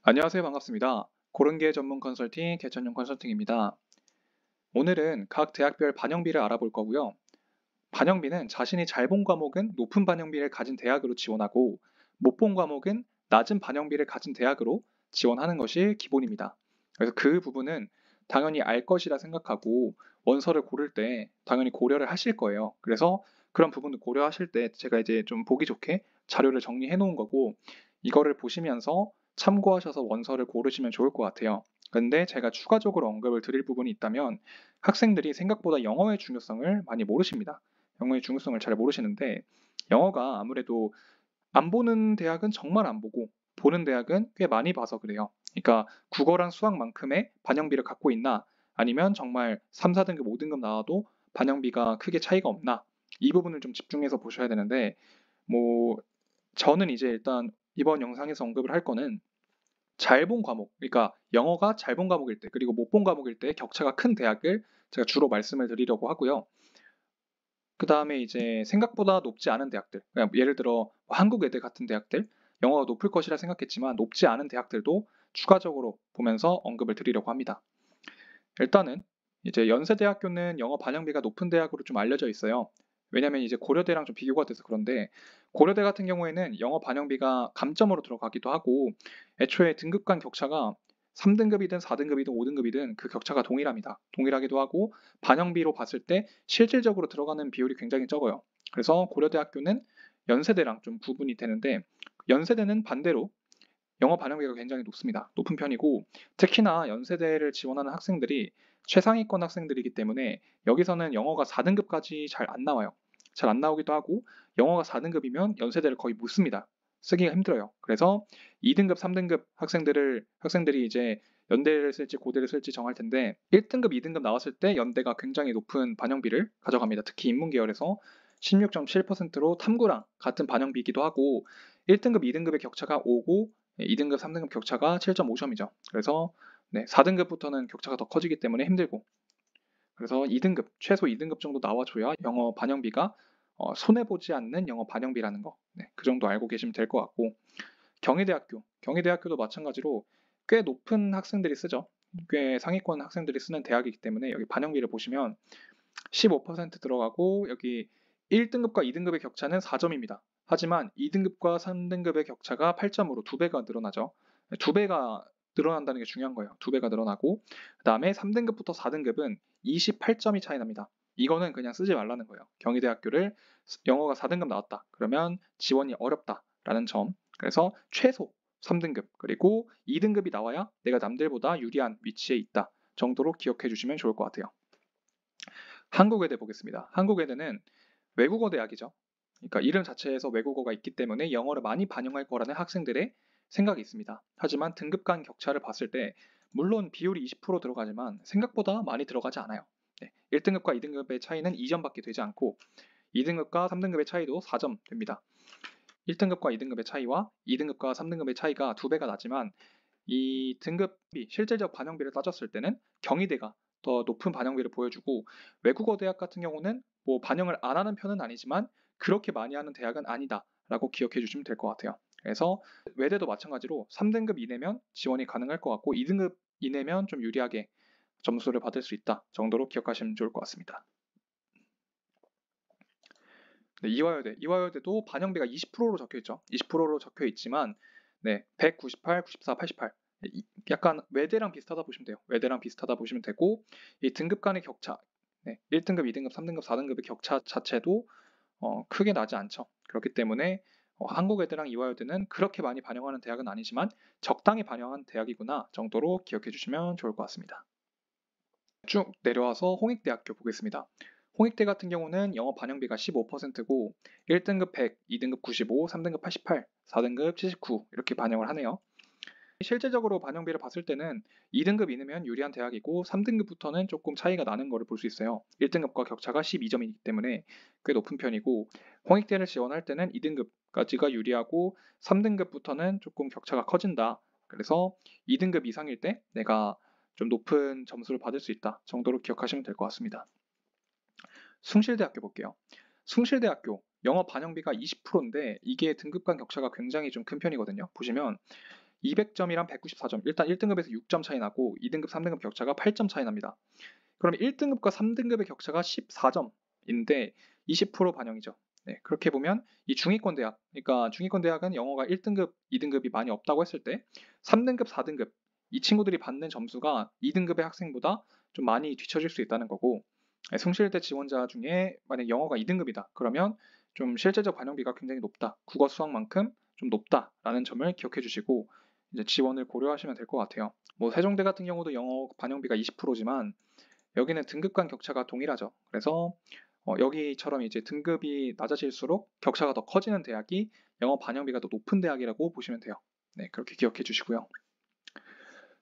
안녕하세요. 반갑습니다. 고른계 전문 컨설팅 개천용 컨설팅입니다. 오늘은 각 대학별 반영비를 알아볼 거고요. 반영비는 자신이 잘 본 과목은 높은 반영비를 가진 대학으로 지원하고 못 본 과목은 낮은 반영비를 가진 대학으로 지원하는 것이 기본입니다. 그래서 그 부분은 당연히 알 것이라 생각하고 원서를 고를 때 당연히 고려를 하실 거예요. 그래서 그런 부분도 고려하실 때 제가 이제 좀 보기 좋게 자료를 정리해 놓은 거고 이거를 보시면서 참고하셔서 원서를 고르시면 좋을 것 같아요. 근데 제가 추가적으로 언급을 드릴 부분이 있다면 학생들이 생각보다 영어의 중요성을 많이 모르십니다. 영어의 중요성을 잘 모르시는데 영어가 아무래도 안 보는 대학은 정말 안 보고 보는 대학은 꽤 많이 봐서 그래요. 그러니까 국어랑 수학만큼의 반영비를 갖고 있나 아니면 정말 3, 4등급, 5등급 나와도 반영비가 크게 차이가 없나 이 부분을 좀 집중해서 보셔야 되는데 뭐 저는 이제 일단 이번 영상에서 언급을 할 거는 잘 본 과목, 그러니까 영어가 잘 본 과목일 때 그리고 못 본 과목일 때 격차가 큰 대학을 제가 주로 말씀을 드리려고 하고요. 그 다음에 이제 생각보다 높지 않은 대학들, 그냥 예를 들어 한국외대 같은 대학들, 영어가 높을 것이라 생각했지만 높지 않은 대학들도 추가적으로 보면서 언급을 드리려고 합니다. 일단은 이제 연세대학교는 영어 반영비가 높은 대학으로 좀 알려져 있어요. 왜냐면 이제 고려대랑 좀 비교가 돼서 그런데 고려대 같은 경우에는 영어 반영비가 감점으로 들어가기도 하고 애초에 등급 간 격차가 3등급이든 4등급이든 5등급이든 그 격차가 동일합니다. 동일하기도 하고 반영비로 봤을 때 실질적으로 들어가는 비율이 굉장히 적어요. 그래서 고려대학교는 연세대랑 좀 구분이 되는데 연세대는 반대로 영어 반영비가 굉장히 높습니다. 높은 편이고 특히나 연세대를 지원하는 학생들이 최상위권 학생들이기 때문에 여기서는 영어가 4등급까지 잘 안 나와요. 잘 안 나오기도 하고 영어가 4등급이면 연세대를 거의 못 씁니다. 쓰기가 힘들어요. 그래서 2등급, 3등급 학생들이 이제 연대를 쓸지 고대를 쓸지 정할 텐데 1등급, 2등급 나왔을 때 연대가 굉장히 높은 반영비를 가져갑니다. 특히 인문계열에서 16.7%로 탐구랑 같은 반영비이기도 하고 1등급, 2등급의 격차가 5고 2등급, 3등급 격차가 7.5점이죠. 그래서 4등급부터는 격차가 더 커지기 때문에 힘들고 그래서 2등급, 최소 2등급 정도 나와줘야 영어 반영비가 손해보지 않는 영어 반영비라는 거. 그 정도 알고 계시면 될 것 같고 경희대학교도 마찬가지로 꽤 높은 학생들이 쓰죠. 꽤 상위권 학생들이 쓰는 대학이기 때문에 여기 반영비를 보시면 15% 들어가고 여기 1등급과 2등급의 격차는 4점입니다. 하지만 2등급과 3등급의 격차가 8점으로 2배가 늘어나죠. 2배가 늘어난다는 게 중요한 거예요. 2배가 늘어나고 그 다음에 3등급부터 4등급은 28점이 차이 납니다. 이거는 그냥 쓰지 말라는 거예요. 경희대학교를 영어가 4등급 나왔다. 그러면 지원이 어렵다라는 점. 그래서 최소 3등급 그리고 2등급이 나와야 내가 남들보다 유리한 위치에 있다 정도로 기억해 주시면 좋을 것 같아요. 한국외대 보겠습니다. 한국외대는 외국어 대학이죠. 그러니까 이름 자체에서 외국어가 있기 때문에 영어를 많이 반영할 거라는 학생들의 생각이 있습니다. 하지만 등급 간 격차를 봤을 때 물론 비율이 20% 들어가지만 생각보다 많이 들어가지 않아요. 1등급과 2등급의 차이는 2점밖에 되지 않고 2등급과 3등급의 차이도 4점 됩니다. 1등급과 2등급의 차이와 2등급과 3등급의 차이가 2배가 나지만 이 등급이 실질적 반영비를 따졌을 때는 경희대가 더 높은 반영비를 보여주고 외국어 대학 같은 경우는 뭐 반영을 안 하는 편은 아니지만 그렇게 많이 하는 대학은 아니다라고 기억해 주시면 될 것 같아요. 그래서 외대도 마찬가지로 3등급 이내면 지원이 가능할 것 같고 2등급 이내면 좀 유리하게 점수를 받을 수 있다 정도로 기억하시면 좋을 것 같습니다. 이화여대도 반영비가 20%로 적혀 있죠. 20%로 적혀 있지만 198, 94, 88 약간 외대랑 비슷하다 보시면 돼요. 외대랑 비슷하다 보시면 되고 이 등급 간의 격차 1등급, 2등급, 3등급, 4등급의 격차 자체도 크게 나지 않죠. 그렇기 때문에 한국외대랑 이화여대는 그렇게 많이 반영하는 대학은 아니지만 적당히 반영한 대학이구나 정도로 기억해 주시면 좋을 것 같습니다. 쭉 내려와서 홍익대학교 보겠습니다. 홍익대 같은 경우는 영어 반영비가 15%고 1등급 100, 2등급 95, 3등급 88, 4등급 79 이렇게 반영을 하네요. 실제적으로 반영비를 봤을 때는 2등급 이내면 유리한 대학이고 3등급부터는 조금 차이가 나는 것을 볼 수 있어요. 1등급과 격차가 12점이기 때문에 꽤 높은 편이고 홍익대를 지원할 때는 2등급까지가 유리하고 3등급부터는 조금 격차가 커진다. 그래서 2등급 이상일 때 내가 좀 높은 점수를 받을 수 있다 정도로 기억하시면 될 것 같습니다. 숭실대학교 볼게요. 숭실대학교 영어 반영비가 20%인데 이게 등급 간 격차가 굉장히 좀 큰 편이거든요. 보시면 200점이랑 194점. 일단 1등급에서 6점 차이 나고 2등급, 3등급 격차가 8점 차이 납니다. 그럼 1등급과 3등급의 격차가 14점인데 20% 반영이죠. 네, 그렇게 보면 이 중위권 대학, 그러니까 중위권 대학은 영어가 1등급, 2등급이 많이 없다고 했을 때 3등급, 4등급 이 친구들이 받는 점수가 2등급의 학생보다 좀 많이 뒤처질 수 있다는 거고, 숭실대 지원자 중에 만약 영어가 2등급이다. 그러면 좀 실제적 반영비가 굉장히 높다. 국어 수학만큼 좀 높다라는 점을 기억해 주시고 이제 지원을 고려하시면 될 것 같아요. 뭐 세종대 같은 경우도 영어 반영비가 20%지만 여기는 등급 간 격차가 동일하죠. 그래서 여기처럼 이제 등급이 낮아질수록 격차가 더 커지는 대학이 영어 반영비가 더 높은 대학이라고 보시면 돼요. 네, 그렇게 기억해 주시고요.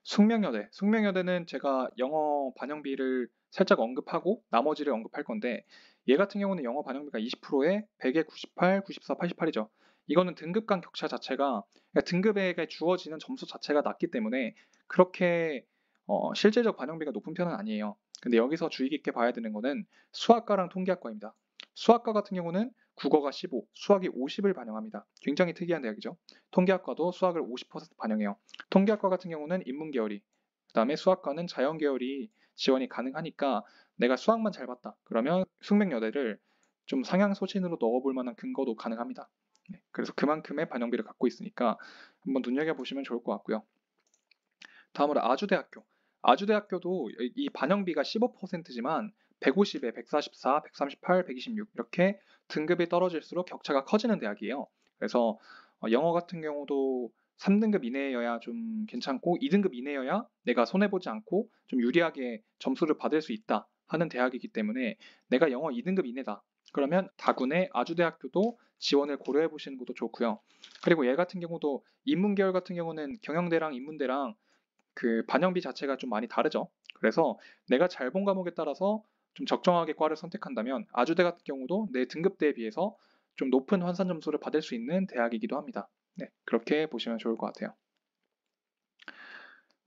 숙명여대는 제가 영어 반영비를 살짝 언급하고 나머지를 언급할 건데 얘 같은 경우는 영어 반영비가 20%에 100에 98, 94, 88이죠. 이거는 등급 간 격차 자체가 그러니까 등급에 주어지는 점수 자체가 낮기 때문에 그렇게 실제적 반영비가 높은 편은 아니에요. 근데 여기서 주의 깊게 봐야 되는 거는 수학과랑 통계학과입니다. 수학과 같은 경우는 국어가 15, 수학이 50을 반영합니다. 굉장히 특이한 대학이죠. 통계학과도 수학을 50% 반영해요. 통계학과 같은 경우는 인문계열이, 그다음에 수학과는 자연계열이 지원이 가능하니까 내가 수학만 잘 봤다. 그러면 숙명여대를 좀 상향소진으로 넣어볼 만한 근거도 가능합니다. 네, 그래서 그만큼의 반영비를 갖고 있으니까 한번 눈여겨보시면 좋을 것 같고요. 다음으로 아주대학교. 아주대학교도 이 반영비가 15%지만 150에 144, 138, 126 이렇게 등급이 떨어질수록 격차가 커지는 대학이에요. 그래서 영어 같은 경우도 3등급 이내여야 좀 괜찮고 2등급 이내여야 내가 손해보지 않고 좀 유리하게 점수를 받을 수 있다 하는 대학이기 때문에 내가 영어 2등급 이내다. 그러면 다군의 아주대학교도 지원을 고려해 보시는 것도 좋고요. 그리고 얘 같은 경우도 인문계열 같은 경우는 경영대랑 인문대랑 그 반영비 자체가 좀 많이 다르죠. 그래서 내가 잘 본 과목에 따라서 좀 적정하게 과를 선택한다면 아주대 같은 경우도 내 등급대에 비해서 좀 높은 환산 점수를 받을 수 있는 대학이기도 합니다. 네, 그렇게 보시면 좋을 것 같아요.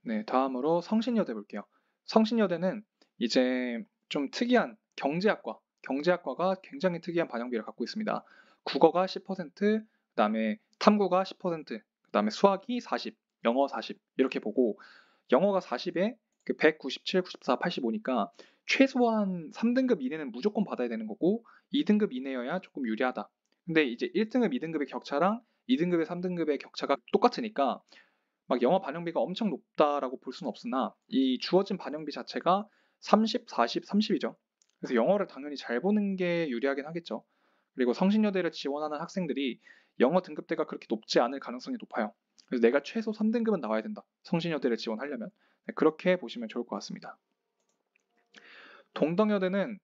네, 다음으로 성신여대 볼게요. 성신여대는 이제 좀 특이한 경제학과가 굉장히 특이한 반영비를 갖고 있습니다. 국어가 10%, 그다음에 탐구가 10%, 그다음에 수학이 40, 영어 40 이렇게 보고 영어가 40에 그 197, 94, 85니까 최소한 3등급 이내는 무조건 받아야 되는 거고 2등급 이내여야 조금 유리하다. 근데 이제 1등급, 2등급의 격차랑 2등급의 3등급의 격차가 똑같으니까 막 영어 반영비가 엄청 높다라고 볼 수는 없으나 이 주어진 반영비 자체가 30, 40, 30이죠. 그래서 영어를 당연히 잘 보는 게 유리하긴 하겠죠. 그리고 성신여대를 지원하는 학생들이 영어 등급대가 그렇게 높지 않을 가능성이 높아요. 그래서 내가 최소 3등급은 나와야 된다. 성신여대를 지원하려면. 네, 그렇게 보시면 좋을 것 같습니다. 동덕여대는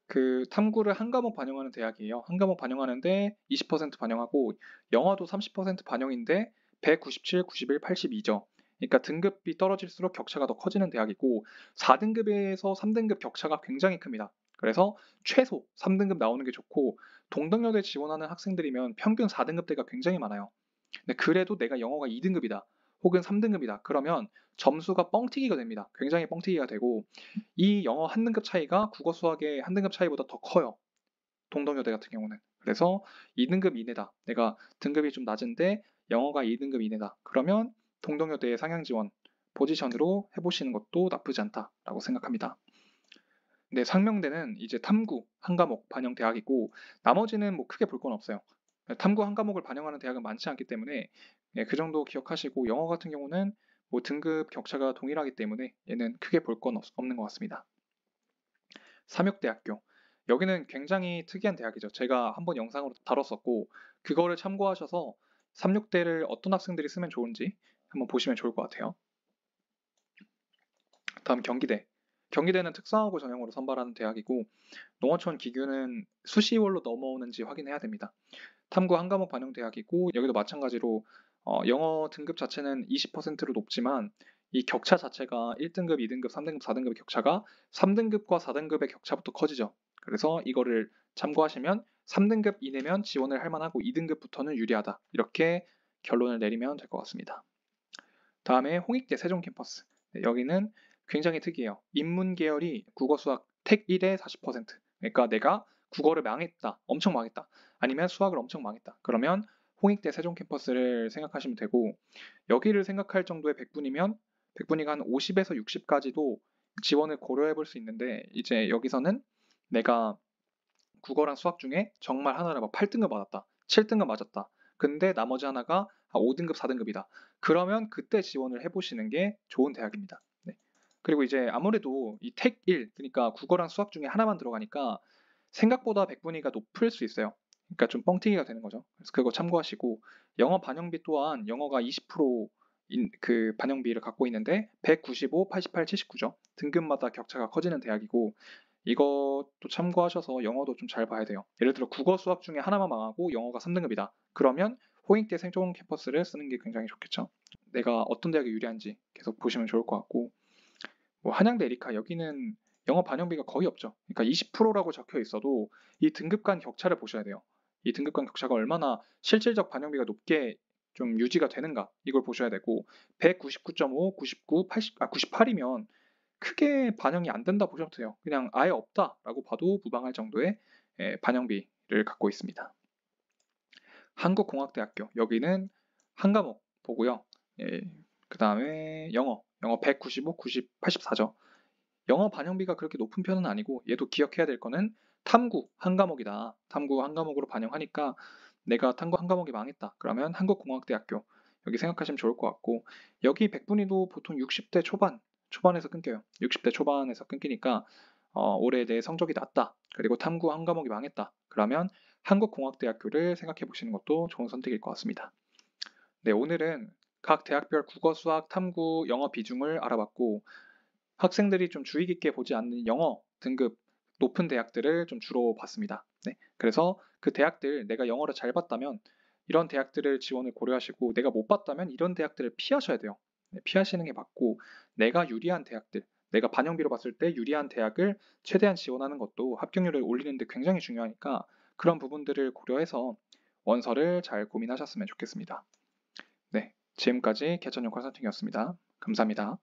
그 탐구를 한 과목 반영하는 대학이에요. 한 과목 반영하는데 20% 반영하고 영어도 30% 반영인데 197, 91, 82죠. 그러니까 등급이 떨어질수록 격차가 더 커지는 대학이고 4등급에서 3등급 격차가 굉장히 큽니다. 그래서 최소 3등급 나오는 게 좋고 동덕여대 지원하는 학생들이면 평균 4등급대가 굉장히 많아요. 근데 그래도 내가 영어가 2등급이다. 혹은 3등급이다. 그러면 점수가 뻥튀기가 됩니다. 굉장히 뻥튀기가 되고 이 영어 한 등급 차이가 국어 수학의 한 등급 차이보다 더 커요. 동덕여대 같은 경우는. 그래서 2등급 이내다. 내가 등급이 좀 낮은데 영어가 2등급 이내다. 그러면 동덕여대의 상향 지원 포지션으로 해보시는 것도 나쁘지 않다라고 생각합니다. 네, 상명대는 이제 탐구 한 과목 반영 대학이고 나머지는 뭐 크게 볼 건 없어요. 탐구 한 과목을 반영하는 대학은 많지 않기 때문에 그 정도 기억하시고 영어 같은 경우는 뭐 등급 격차가 동일하기 때문에 얘는 크게 볼 건 없는 것 같습니다. 삼육대학교. 여기는 굉장히 특이한 대학이죠. 제가 한번 영상으로 다뤘었고 그거를 참고하셔서 삼육대를 어떤 학생들이 쓰면 좋은지 한번 보시면 좋을 것 같아요. 다음 경기대. 경기대는 특성화고 전형으로 선발하는 대학이고 농어촌 기규는 수시월로 넘어오는지 확인해야 됩니다. 탐구 한 과목 반영 대학이고 여기도 마찬가지로 영어 등급 자체는 20%로 높지만 이 격차 자체가 1등급, 2등급, 3등급, 4등급의 격차가 3등급과 4등급의 격차부터 커지죠. 그래서 이거를 참고하시면 3등급 이내면 지원을 할 만하고 2등급부터는 유리하다. 이렇게 결론을 내리면 될 것 같습니다. 다음에 홍익대 세종 캠퍼스. 네, 여기는 굉장히 특이해요. 인문 계열이 국어 수학 택 1에 40%. 그러니까 내가 국어를 망했다. 엄청 망했다. 아니면 수학을 엄청 망했다. 그러면 홍익대 세종 캠퍼스를 생각하시면 되고, 여기를 생각할 정도의 백분이면 백분위가 한 50에서 60까지도 지원을 고려해 볼 수 있는데, 이제 여기서는 내가 국어랑 수학 중에 정말 하나를 막 8등급 맞았다, 7등급 맞았다. 근데 나머지 하나가 5등급, 4등급이다. 그러면 그때 지원을 해보시는 게 좋은 대학입니다. 네. 그리고 이제 아무래도 이 택 1, 그러니까 국어랑 수학 중에 하나만 들어가니까 생각보다 백분위가 높을 수 있어요. 그러니까 좀 뻥튀기가 되는 거죠. 그래서 그거 참고하시고, 영어 반영비 또한 영어가 20%인 그 반영비를 갖고 있는데 195, 88, 79죠. 등급마다 격차가 커지는 대학이고, 이것도 참고하셔서 영어도 좀 잘 봐야 돼요. 예를 들어 국어 수학 중에 하나만 망하고 영어가 3등급이다. 그러면 홍익대 세종 캠퍼스를 쓰는 게 굉장히 좋겠죠. 내가 어떤 대학이 유리한지 계속 보시면 좋을 것 같고, 뭐 한양대 에리카 여기는 영어 반영비가 거의 없죠. 그러니까 20%라고 적혀 있어도 이 등급 간 격차를 보셔야 돼요. 이 등급 간 격차가 얼마나 실질적 반영비가 높게 좀 유지가 되는가, 이걸 보셔야 되고, 199.5, 99, 80, 98이면 크게 반영이 안 된다 보셔도 돼요. 그냥 아예 없다라고 봐도 무방할 정도의 반영비를 갖고 있습니다. 한국공학대학교 여기는 한 과목 보고요. 그 다음에 영어 195, 90, 84죠. 영어 반영비가 그렇게 높은 편은 아니고, 얘도 기억해야 될 거는 탐구 한 과목이다. 탐구 한 과목으로 반영하니까 내가 탐구 한 과목이 망했다. 그러면 한국공학대학교 여기 생각하시면 좋을 것 같고, 여기 백분위도 보통 60대 초반에서 끊겨요. 60대 초반에서 끊기니까 올해 내 성적이 낮다. 그리고 탐구 한 과목이 망했다. 그러면 한국공학대학교를 생각해 보시는 것도 좋은 선택일 것 같습니다. 네, 오늘은 각 대학별 국어, 수학, 탐구, 영어 비중을 알아봤고, 학생들이 좀 주의 깊게 보지 않는 영어 등급 높은 대학들을 좀 주로 봤습니다. 네, 그래서 그 대학들 내가 영어를 잘 봤다면 이런 대학들을 지원을 고려하시고, 내가 못 봤다면 이런 대학들을 피하셔야 돼요. 네, 피하시는 게 맞고, 내가 유리한 대학들, 내가 반영비로 봤을 때 유리한 대학을 최대한 지원하는 것도 합격률을 올리는 데 굉장히 중요하니까 그런 부분들을 고려해서 원서를 잘 고민하셨으면 좋겠습니다. 네, 지금까지 개천용 컨설팅이었습니다. 감사합니다.